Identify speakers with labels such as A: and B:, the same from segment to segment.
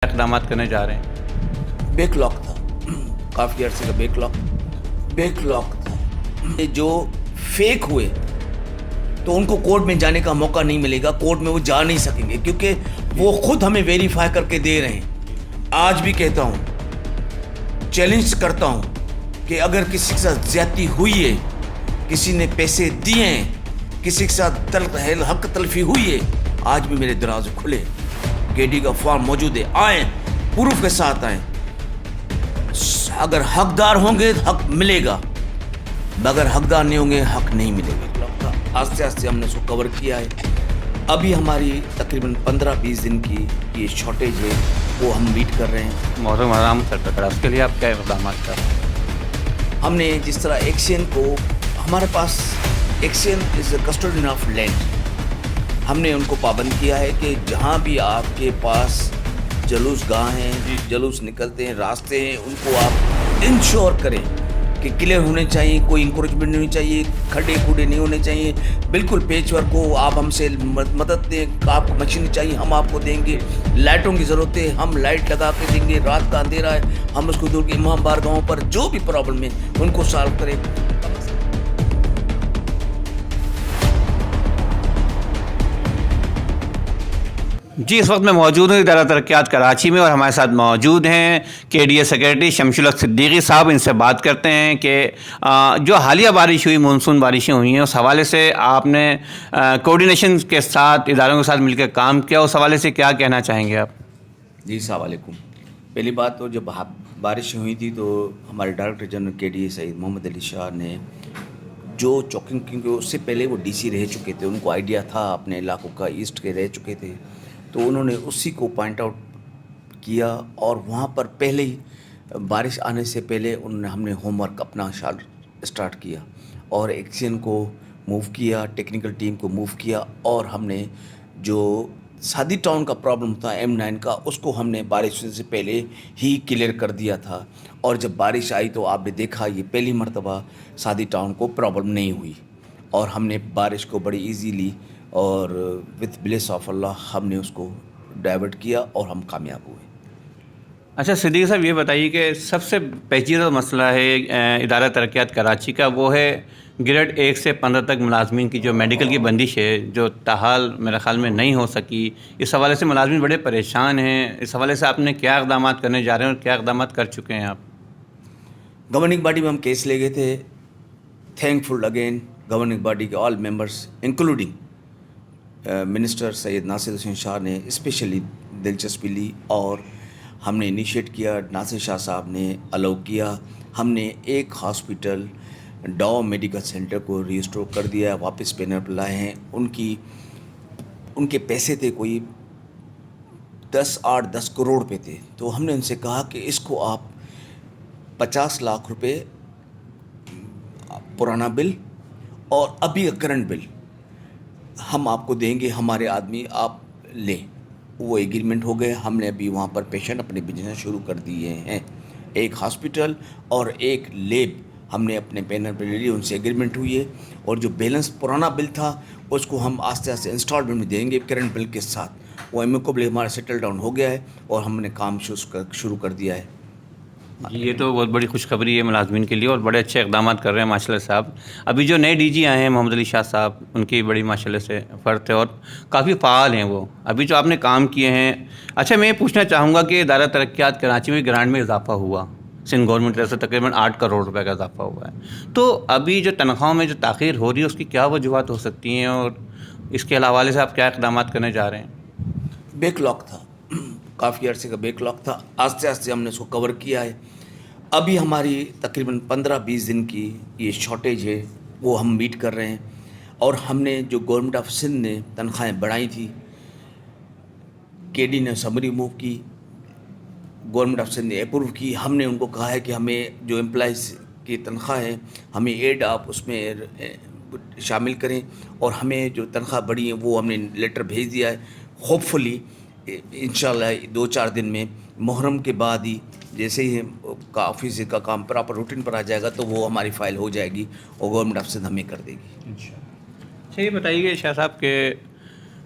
A: اقدامات کرنے جا رہے ہیں؟
B: بیک لاک تھا، کافی عرصے کا بیک لاک تھا. یہ جو فیک ہوئے تو ان کو کورٹ میں جانے کا موقع نہیں ملے گا، کورٹ میں وہ جا نہیں سکیں گے کیونکہ وہ خود ہمیں ویریفائی کر کے دے رہے ہیں. آج بھی کہتا ہوں، چیلنج کرتا ہوں کہ اگر کسی کے ساتھ زیادتی ہوئی ہے، کسی نے پیسے دیے ہیں، کسی کے ساتھ حق تلفی ہوئی ہے، آج بھی میرے دروازے کھلے، KD کا فارم موجود ہے، آئیں پروف کے ساتھ آئیں. اگر حقدار ہوں گے تو حق ملے گا، اگر حقدار نہیں ہوں گے حق نہیں ملے گا. آہستہ آہستہ ہم نے اس کو کور کیا ہے. ابھی ہماری تقریباً 15-20 دن کی یہ شارٹیج ہے، وہ ہم میٹ کر رہے ہیں.
A: محرم حرام سر پکڑا، اس کے لیے آپ کیا اقدامات کر رہے ہیں؟
B: ہم نے جس طرح ایکسین کو، ہمارے پاس XEN is a custodian of land, ہم نے ان کو پابند کیا ہے کہ جہاں بھی آپ کے پاس جلوس گاہ ہیں، جلوس نکلتے ہیں، راستے ہیں، ان کو آپ انشور کریں کہ کلیئر ہونے چاہیے، کوئی انکروچمنٹ نہیں ہونی چاہیے، کھڈے کھوڈے نہیں ہونے چاہیے، بالکل پیچ ورک کو. آپ ہم سے مدد دیں، آپ کو مشین چاہیے ہم آپ کو دیں گے، لائٹوں کی ضرورت ہے ہم لائٹ لگا کے دیں گے، رات کا اندھیرا ہے ہم اس کو دور کے امام بارگاہوں پر جو بھی پرابلم ہے ان کو سالو کریں.
A: جی، اس وقت میں موجود ہوں ادارہ ترقیات کراچی میں، اور ہمارے ساتھ موجود ہیں KDA سیکریٹری شمشی الحق صدیقی صاحب. ان سے بات کرتے ہیں کہ جو حالیہ بارش ہوئی، مونسون بارشیں ہوئی ہیں، اس حوالے سے آپ نے کوآرڈینیشن کے ساتھ اداروں کے ساتھ مل کے کام کیا، اس حوالے سے کیا کہنا چاہیں گے آپ؟
B: جی السلام علیکم. پہلی بات تو جب بارشیں ہوئی تھی تو ہمارے ڈائریکٹر جنرل KDA سعید محمد علی شاہ نے جو چوکنگ، کیونکہ اس سے پہلے وہ DC رہ چکے تھے، ان کو آئیڈیا تھا اپنے علاقوں کا، ایسٹ کے رہ چکے تھے، تو انہوں نے اسی کو پوائنٹ آؤٹ کیا. اور وہاں پر پہلے ہی بارش آنے سے پہلے ہم نے ہوم ورک اپنا اسٹارٹ کیا اور ایکشن کو موو کیا، ٹیکنیکل ٹیم کو موو کیا، اور ہم نے جو سادی ٹاؤن کا پرابلم تھا M9 کا، اس کو ہم نے بارش سے پہلے ہی کلیئر کر دیا تھا. اور جب بارش آئی تو آپ نے دیکھا یہ پہلی مرتبہ سادی ٹاؤن کو پرابلم نہیں ہوئی، اور ہم نے بارش کو بڑی ایزیلی اور وتھ بلیس آف اللہ ہم نے اس کو ڈائیورٹ کیا اور ہم کامیاب ہوئے.
A: اچھا صدیقی صاحب، یہ بتائیے کہ سب سے پیچیدہ مسئلہ ہے ادارہ ترقیات کراچی کا، وہ ہے گریڈ 1 سے 15 تک ملازمین کی جو میڈیکل کی بندش ہے، جو تاحال میرے خیال میں نہیں ہو سکی. اس حوالے سے ملازمین بڑے پریشان ہیں، اس حوالے سے آپ نے کیا اقدامات کرنے جا رہے ہیں اور کیا اقدامات کر چکے ہیں آپ؟
B: گورننگ باڈی میں ہم کیس لے گئے تھے. تھینک فل اگین گورننگ باڈی کے آل ممبرس انکلوڈنگ منسٹر سید ناصر حسین شاہ نے اسپیشلی دلچسپی لی، اور ہم نے انیشیٹ کیا. ناصر شاہ صاحب نے الاؤ کیا. ہم نے ایک ہاسپٹل ڈاؤ میڈیکل سینٹر کو ریسٹور کر دیا، واپس پینر پر لائے ہیں. ان کے پیسے تھے کوئی 10 کروڑ روپے تھے، تو ہم نے ان سے کہا کہ اس کو آپ 50 لاکھ روپے پرانا بل اور ابھی کرنٹ بل ہم آپ کو دیں گے، ہمارے آدمی آپ لیں. وہ ایگریمنٹ ہو گئے. ہم نے ابھی وہاں پر پیشنٹ اپنے بزنس شروع کر دیے ہیں. ایک ہاسپٹل اور ایک لیب ہم نے اپنے پینر پہ لے لی، ان سے ایگریمنٹ ہوئی ہے. اور جو بیلنس پرانا بل تھا اس کو ہم آہستہ آہستہ انسٹالمنٹ میں دیں گے کرنٹ بل کے ساتھ. وہ امیکوبلی ہمارا سیٹل ڈاؤن ہو گیا ہے اور ہم نے کام شروع کر دیا ہے.
A: جی، یہ تو بہت بڑی خوشخبری ہے ملازمین کے لیے، اور بڑے اچھے اقدامات کر رہے ہیں ماشاء اللہ صاحب. ابھی جو نئے DG آئے ہیں محمد علی شاہ صاحب، ان کی بڑی ماشاء اللہ سے فرت ہے اور کافی فعال ہیں وہ. ابھی جو آپ نے کام کیے ہیں، اچھا میں یہ پوچھنا چاہوں گا کہ ادارہ ترقیات کراچی میں گرانٹ میں اضافہ ہوا، سندھ گورنمنٹ کی طرف سے تقریباً 8 کروڑ روپے کا اضافہ ہوا ہے. تو ابھی جو تنخواہوں میں جو تاخیر ہو رہی ہے، اس کی کیا وجوہات ہو سکتی ہیں، اور اس کے حوالے سے آپ کیا اقدامات کرنے جا رہے ہیں؟
B: بیک لاک تھا، کافی عرصے کا بیک لاک تھا. آہستہ آہستہ ہم نے اس کو کور کیا ہے. ابھی ہماری تقریباً 15-20 دن کی یہ شارٹیج ہے، وہ ہم میٹ کر رہے ہیں. اور ہم نے جو گورنمنٹ آف سندھ نے تنخواہیں بڑھائی تھی، KD نے سمری موو کی، گورنمنٹ آف سندھ نے اپروو کی. ہم نے ان کو کہا ہے کہ ہمیں جو امپلائز کی تنخواہ ہیں ہمیں ایڈ آپ اس میں شامل کریں، اور ہمیں جو تنخواہ بڑھی ہیں وہ ہم نے لیٹر بھیج دیا ہے. ہوپ فلی انشاءاللہ 2-4 دن میں محرم کے بعد ہی جیسے ہی آفس کا کام پراپر روٹین پر آ جائے گا تو وہ ہماری فائل ہو جائے گی اور گورنمنٹ آف سندھ ہمیں کر دے گی.
A: اچھا یہ بتائیے شاہ صاحب کہ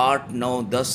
B: 8, 9, 10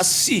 B: 80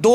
B: 2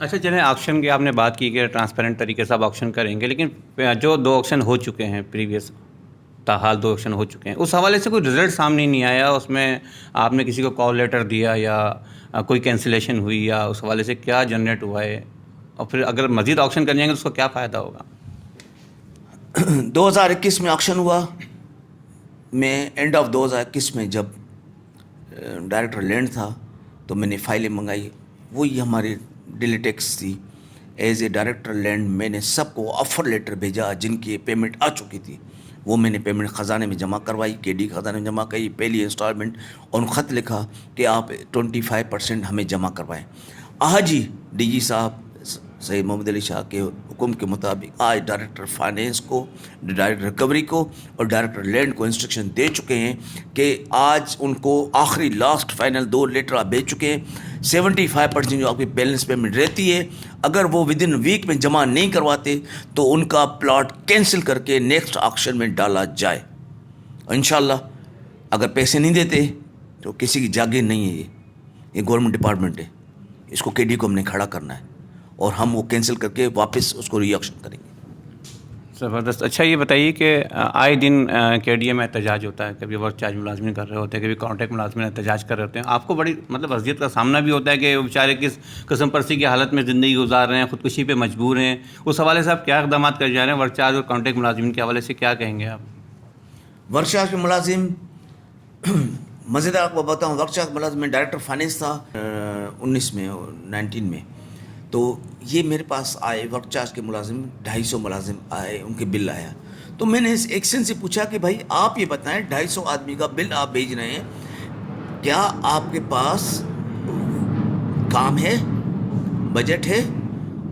A: اچھا چلیں آکشن کی آپ نے بات کی کہ ٹرانسپیرنٹ طریقے سے آپ آکشن کریں گے، لیکن جو 2 آکشن ہو چکے ہیں پریویس، تاحال 2 آکشن ہو چکے ہیں، اس حوالے سے کوئی رزلٹ سامنے نہیں آیا، اس میں آپ نے کسی کو کال لیٹر دیا یا کوئی کینسلیشن ہوئی، یا اس حوالے سے کیا جنریٹ ہوا ہے، اور پھر اگر مزید آکشن کر جائیں گے تو اس کو کیا فائدہ ہوگا؟
B: 2021 میں آکشن ہوا، میں اینڈ آف 2021 میں جب ڈائریکٹر لینڈ تھا تو میں نے فائلیں منگائی، وہی ہماری ڈیلی ٹیکس تھی. ایز اے ڈائریکٹر لینڈ میں نے سب کو آفر لیٹر بھیجا جن کی پیمنٹ آ چکی تھی، وہ میں نے پیمنٹ خزانے میں جمع کروائی، KD خزانے میں جمع کری پہلی انسٹالمنٹ، اور خط لکھا کہ آپ 25% ہمیں جمع کروائیں. آج ہی DG صاحب سید محمد علی شاہ کے حکم کے مطابق آج ڈائریکٹر فائنینس کو، ڈائریکٹر ریکوری کو اور ڈائریکٹر لینڈ کو انسٹرکشن دے چکے ہیں کہ آج ان کو آخری لاسٹ فائنل 2 لیٹر آپ بھیج چکے ہیں. 75% جو آپ کی بیلنس پیمنٹ رہتی ہے، اگر وہ ودن ویک میں جمع نہیں کرواتے تو ان کا پلاٹ کینسل کر کے نیکسٹ آکشن میں ڈالا جائے. انشاءاللہ اگر پیسے نہیں دیتے تو کسی کی جاگیر نہیں ہے، یہ گورنمنٹ ڈپارٹمنٹ ہے، اس کو KD کو ہم نے کھڑا کرنا ہے اور ہم وہ کینسل کر کے واپس اس کو ری آکشن کریں گے.
A: زبردست. اچھا یہ بتائیے کہ آئے دن KDA میں احتجاج ہوتا ہے، کبھی ورک چارج ملازمین کر رہے ہوتے ہیں، کبھی کانٹریکٹ ملازمین احتجاج کر رہے ہوتے ہیں، آپ کو بڑی اذیت کا سامنا بھی ہوتا ہے کہ وہ بیچارے کس قسم پرسی کی حالت میں زندگی گزار رہے ہیں، خودکشی پہ مجبور ہیں، اس حوالے سے آپ کیا اقدامات کر جا رہے ہیں؟ ورک چارج اور کانٹریکٹ ملازمین کے حوالے سے کیا کہیں گے آپ؟
B: ورک چارج کے ملازم، مزیدار آپ کو بتاؤں، ورک چارج ملازم میں ڈائریکٹر فائنینس تھا 19 میں اور 19 میں، تو یہ میرے پاس آئے ورک چارج کے ملازم 250 ملازم آئے، ان کے بل آیا. تو میں نے ایکشن سے پوچھا کہ بھائی آپ یہ بتائیں 250 آدمی کا بل آپ بھیج رہے ہیں، کیا آپ کے پاس کام ہے، بجٹ ہے؟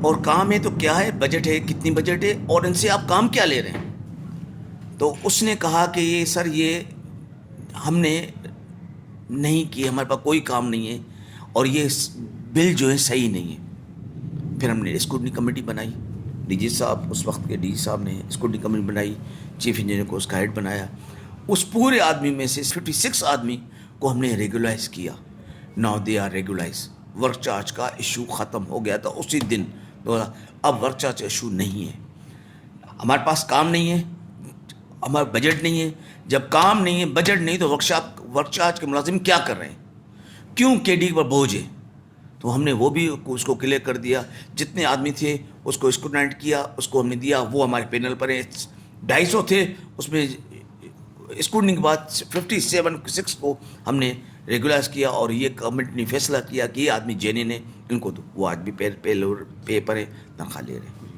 B: اور کام ہے تو کیا ہے، بجٹ ہے، کتنی بجٹ ہے، اور ان سے آپ کام کیا لے رہے ہیں؟ تو اس نے کہا کہ یہ سر یہ ہم نے نہیں کی، ہمارے پاس کوئی کام نہیں ہے اور یہ بل جو ہے صحیح نہیں ہے. پھر ہم نے اسکروٹنی کمیٹی بنائی، DG صاحب اس وقت کے DG صاحب نے اسکروٹنی کمیٹی بنائی، چیف انجینئر کو اس کا ہیڈ بنایا. اس پورے آدمی میں سے 56 آدمی کو ہم نے ریگولائز کیا. Now they are regularize. Work charge کا ایشو ختم ہو گیا تھا اسی دن. اب ورک چارج ایشو نہیں ہے. ہمارے پاس کام نہیں ہے، ہمارا بجٹ نہیں ہے. جب کام نہیں ہے، بجٹ نہیں، تو ورک چارج کے ملازم کیا کر رہے ہیں؟ کیوں KD پر بوجھ ہے؟ تو ہم نے وہ بھی اس کو کلیئر کر دیا. جتنے آدمی تھے اس کو اسکروٹنائز کیا، اس کو ہم نے دیا، وہ ہمارے پینل پر ہیں. 250 تھے، اس میں اسکروٹنی کے بعد 57 کو ہم نے ریگولائز کیا اور یہ گورنمنٹ نے فیصلہ کیا کہ یہ آدمی جینین ہے، ان کو تو وہ آج بھی پے پر ہے، تنخواہ لے رہے ہیں.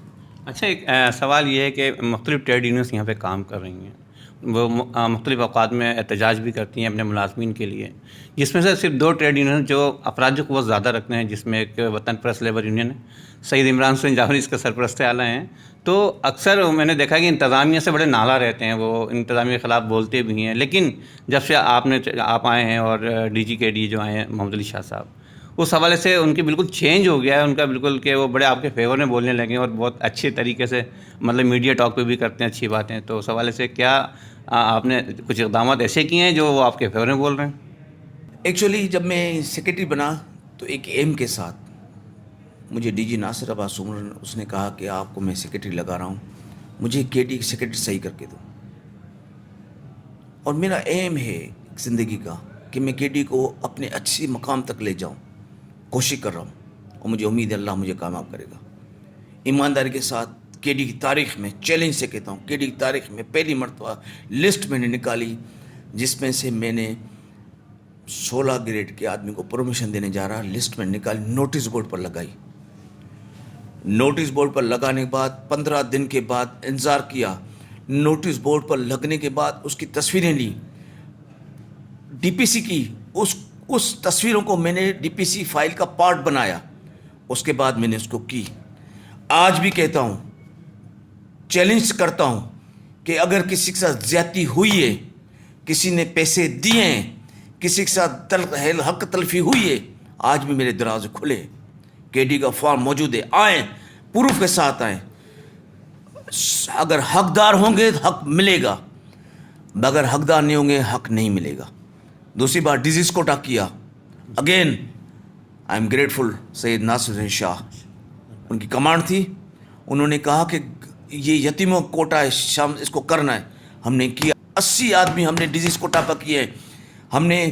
A: اچھا ایک سوال یہ ہے کہ مختلف ٹریڈ یونینس یہاں پہ کام کر رہی ہیں، وہ مختلف اوقات میں احتجاج بھی کرتی ہیں اپنے ملازمین کے لیے، جس میں سے صرف 2 ٹریڈ یونین جو افراد جو قوت زیادہ رکھتے ہیں، جس میں ایک وطن پریس لیبر یونین ہے، سید عمران حسین جعفری اس کے سرپرست اعلیٰ ہیں. تو اکثر میں نے دیکھا کہ انتظامیہ سے بڑے نالا رہتے ہیں، وہ انتظامیہ کے خلاف بولتے بھی ہیں. لیکن جب سے آپ آئے ہیں اور DG KD جو آئے ہیں محمد علی شاہ صاحب، اس حوالے سے ان کی بالکل چینج ہو گیا ہے ان کا، بالکل کہ وہ بڑے آپ کے فیور میں بولنے لگے ہیں اور بہت اچھے طریقے سے مطلب میڈیا ٹاک پہ بھی کرتے ہیں اچھی باتیں. تو اس حوالے سے کیا آپ نے کچھ اقدامات ایسے کیے ہیں جو وہ آپ کے فیور میں بول رہے ہیں؟
B: ایکچولی جب میں سیکرٹری بنا تو ایک ایم کے ساتھ مجھے DG ناصر عباس عمر اس نے کہا کہ آپ کو میں سیکرٹری لگا رہا ہوں، مجھے KD سیکرٹری صحیح کر کے دو. اور میرا ایم ہے زندگی کا کہ میں KD کو اپنے اچھی مقام تک لے جاؤں، کوشش کر رہا ہوں اور مجھے امید ہے اللہ مجھے کامیاب کرے گا. ایمانداری کے ساتھ KD کی تاریخ میں چیلنج سے کہتا ہوں، KD کی تاریخ میں پہلی مرتبہ لسٹ میں نے نکالی جس میں سے میں نے 16 گریڈ کے آدمی کو پروموشن دینے جا رہا، لسٹ میں نکالی، نوٹس بورڈ پر لگائی. نوٹس بورڈ پر لگانے کے بعد 15 دن کے بعد انتظار کیا. نوٹس بورڈ پر لگنے کے بعد اس کی تصویریں لی، DPC کی، اس تصویروں کو میں نے DPC فائل کا پارٹ بنایا. اس کے بعد میں نے اس کو کی. آج بھی کہتا ہوں، چیلنج کرتا ہوں کہ اگر کسی کے ساتھ زیادتی ہوئی ہے، کسی نے پیسے دیے ہیں، کسی کے ساتھ حق تلفی ہوئی ہے، آج بھی میرے دروازے کھلے. KD کا فارم موجود ہے، آئیں، پروف کے ساتھ آئیں. اگر حقدار ہوں گے تو حق ملے گا، اگر حقدار نہیں ہوں گے حق نہیں ملے گا. دوسری بار ڈیزیز کوٹا کیا. اگین آئی ایم گریٹفل سید ناصر حسین شاہ ان کی کمانڈ تھی. انہوں نے کہا کہ یہ یتیموں کا کوٹا ہے, شام اس کو کرنا ہے. ہم نے کیا. 80 آدمی ہم نے ڈیزیز کوٹا پر کیے. ہم نے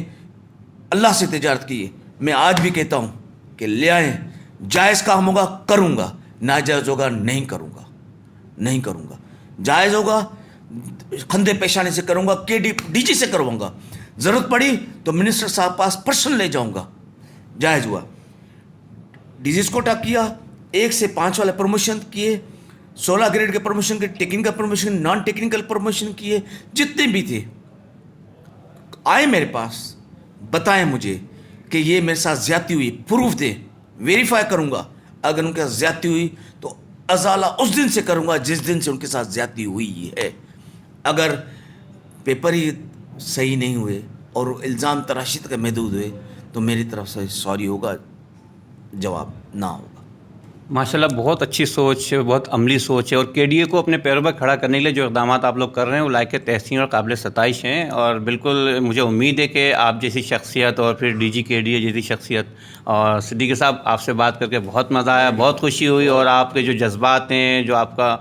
B: اللہ سے تجارت کی ہے. میں آج بھی کہتا ہوں کہ لے آئیں, جائز کام ہوگا کروں گا, ناجائز ہوگا نہیں کروں گا, نہیں کروں گا. جائز ہوگا کھندے پیشانے سے کروں گا, ڈی جی سے کرواؤں گا. ضرورت پڑی تو منسٹر صاحب پاس پرسنل لے جاؤں گا. جائز ہوا. ڈیزیز کوٹا کیا, 1 سے 5 والے پروموشن کیے, 16 گریڈ کے پروموشن کے, technical promotion, non technical promotion کیے, جتنے بھی تھے آئے میرے پاس, بتائیں مجھے کہ یہ میرے ساتھ زیادتی ہوئی, پروف دیں, ویریفائی کروں گا. اگر ان کے ساتھ زیادتی ہوئی تو ازالہ اس دن سے کروں گا جس دن سے ان کے ساتھ زیادتی ہوئی ہے. اگر پیپر ہی صحیح نہیں ہوئے اور الزام تراشی تک محدود ہوئے تو میری طرف سے سوری ہوگا, جواب نہ ہوگا.
A: ماشاءاللہ بہت اچھی سوچ ہے, بہت عملی سوچ ہے, اور کے ڈی اے کو اپنے پیروں پر کھڑا کرنے کے لیے جو اقدامات آپ لوگ کر رہے ہیں وہ لائق تحسین اور قابل ستائش ہیں. اور بالکل مجھے امید ہے کہ آپ جیسی شخصیت اور پھر ڈی جی کے ڈی اے جیسی شخصیت, اور صدیقی صاحب آپ سے بات کر کے بہت مزہ آیا, بہت خوشی ہوئی, اور آپ کے جو جذبات ہیں, جو آپ کا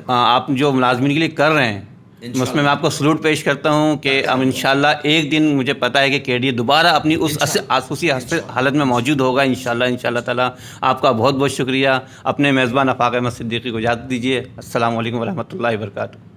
A: آپ جو ملازمین کے لیے کر رہے ہیں, اس میں آپ کو سلوٹ پیش کرتا ہوں کہ اب انشاءاللہ ایک دن مجھے پتہ ہے کہ کے ڈی اے دوبارہ اپنی اسی حالت میں موجود ہوگا انشاءاللہ تعالیٰ. آپ کا بہت بہت شکریہ. اپنے میزبان افاق احمد صدیقی کو اجازت دیجیے. السلام علیکم ورحمۃ اللہ وبرکاتہ.